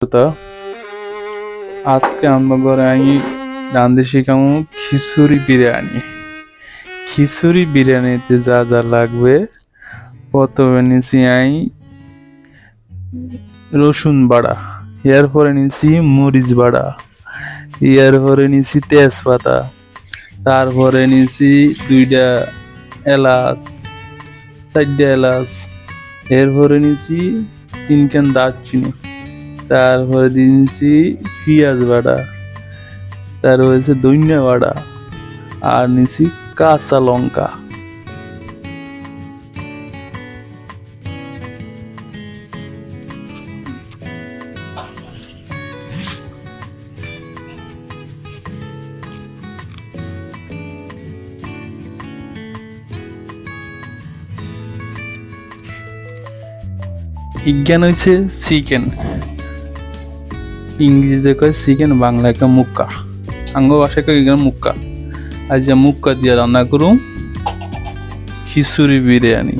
তো আজকে আমরা ঘরে রাঁধতে শিখামু খিচুড়ি বিরিয়ানি। খিচুড়ি বিরিয়ানিতে যা যা লাগবে, প্রথমে নিছি রসুন বাড়া, এরপরে নিছি মরিচ বাড়া, এরপরে নিছি তেজপাতা, তারপরে নিছি দুইটা এলাচ, চারটা এলাচ, এরপরে নিছি তিনখান দারচিনি, তারপরে দিয়েছি পেঁয়াজ বাটা, তারপর হয়েছে ধনিয়া বাটা, আর নিছি কাঁচা লঙ্কা। বিজ্ঞান হয়েছে চিকেন, ইংরেজিতে কয় চিকেন, বাংলায় কয় মুক্কা, আঙ্গ ভাষায় কয় এখানে মুক্কা। আজ মুক্কা দিয়ে রান্না করুম খিচুড়ি বিরিয়ানি।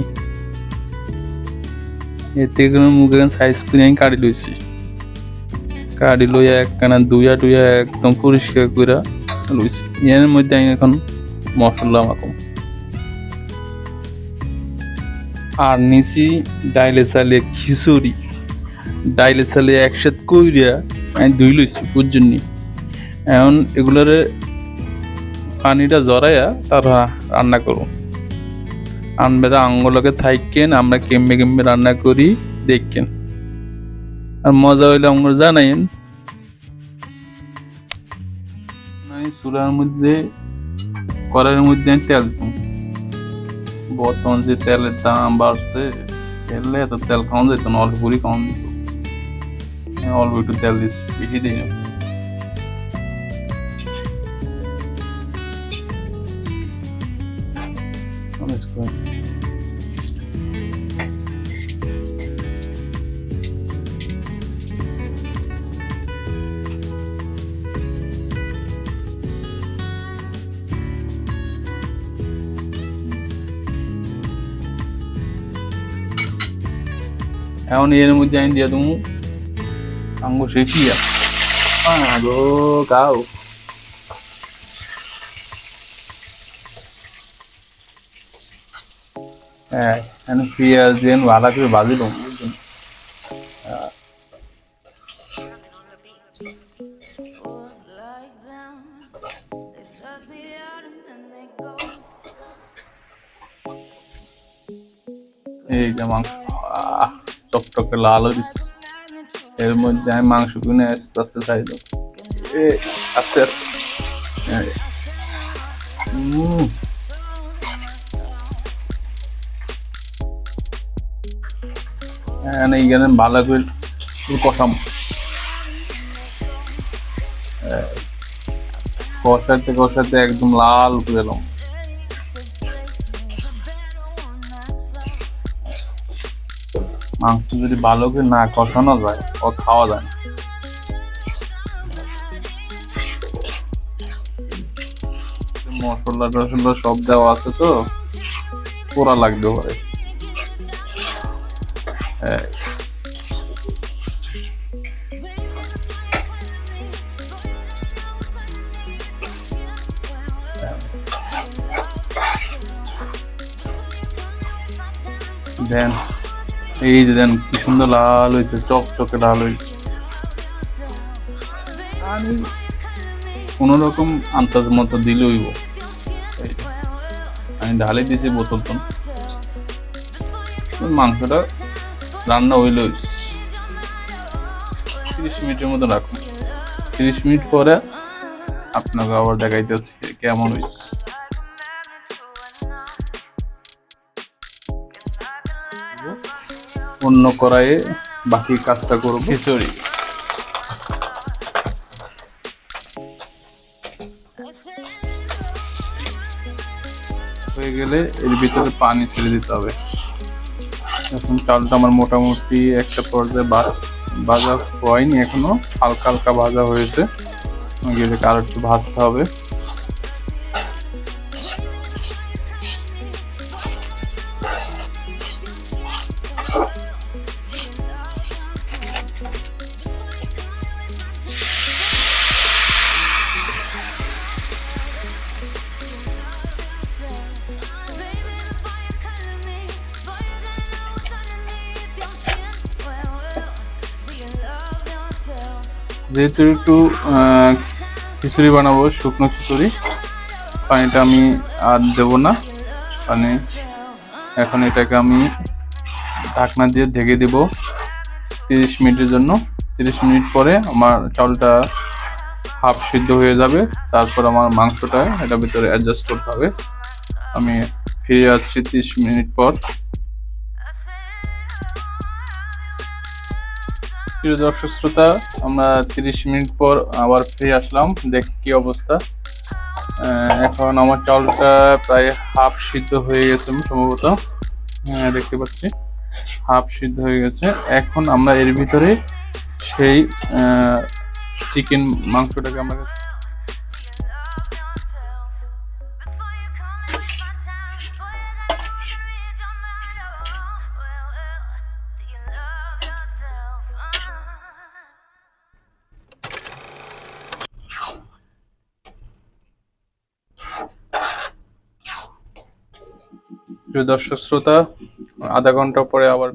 এতে করে মুখ এখন সাইজ করে আমি কাটি লইছি, কাটি লইয়া একখানা ধুইয়া টুইয়া একদম পরিষ্কার করে লইছি। এর মধ্যে আমি এখন মশলা মাখুম। আর নিছি ডাইলে চালে খিচুড়ি, ডাইলে চালে একসাথে কইরা আমি ধুই লইছি বুঝছেন। এখন এগুলোরে পানিটা জড়াইয়া তারা রান্না করবো। আনবেরা আঙ্গুলকে থাইকেন, আমরা কেমবে কেমবে রান্না করি দেখেন। আর মজা হইলে আঙ্গুল জানাইন। চুলার মধ্যে কড়াইয়ের মধ্যে আমি তেল দিই। বর্তমান যে তেলের দাম বাড়ছে, তেলে এত তেল খাওয়া যেত না, অল্প করে খাওয়া যেত। অল্প একটু তেল দিচ্ছি, বেশি দিই না। এখন এর মধ্যে আমি দিয়ে দেবো আঙ্গুর সেই পিঁয়াজ। গো গাও হ্যাঁ, পেঁয়াজ দিয়ে ভালো করে ভাজি দেবো। এই যে মাংস টকটকে লাল হয়ে দিচ্ছে, এর মধ্যে আমি মাংস কিনে আস্তে আস্তে চাই দেবো, আস্তে আস্তে। এইখানে ভালো করে কষাম, কষাতে কষাতে একদম লাল করে এলাম। মাংস যদি ভালো করে না কষানো যায় ও খাওয়া যায় না। মশলা টসলা সব দেওয়া আছে তো পোড়া লাগতে পারে। দেন এই যে দেন কি সুন্দর লাল হয়েছে, চকচকে লাল হয়েছে। আমি কোন রকম আন্দাজ মতো দিলে হইব। আমি ঢালে দিয়েছি বোতল তো, মাংসটা রান্না হইলে 30 মিনিটের মতো রাখুন। 30 মিনিট পরে আপনাকে আবার দেখাইতেছি কেমন হয়েছে। অন্য কড়াইয়ে বাকি কাজটা করবো খিচুড়ি। হয়ে গেলে এর ভিতরে পানি ছেড়ে দিতে হবে। এখন চালটা আমার মোটামুটি একটা পর্যায়ে ভাজা হয়নি, এখনো হালকা হালকা ভাজা হয়েছে, আর একটু ভাজতে হবে। যেহেতু একটু খিচুড়ি বানাবো, শুকনো খিচুড়ি, পানিটা আমি আর দেবো না পানি। এখন এটাকে আমি ঢাকনা দিয়ে ঢেকে দেব 30 মিনিটের জন্য। 30 মিনিট পরে আমার চাউলটা হাফ সিদ্ধ হয়ে যাবে। তারপর আমার মাংসটা এটা ভিতরে অ্যাডজাস্ট করতে হবে। আমি ফিরে আসছি 30 মিনিট পর। প্রিয় দর্শক শ্রোতা, আমরা 30 মিনিট পর আবার ফিরে আসলাম, দেখ কি অবস্থা। এখন আমার চাউলটা প্রায় হাফ সিদ্ধ হয়ে গেছে সম্ভবত। হ্যাঁ, দেখতে পাচ্ছি হাফ সিদ্ধ হয়ে গেছে। এখন আমরা এর ভিতরে সেই চিকেন মাংসটাকে আমরা প্রিয় দর্শক শ্রোতা, আধা ঘন্টা পরে আবার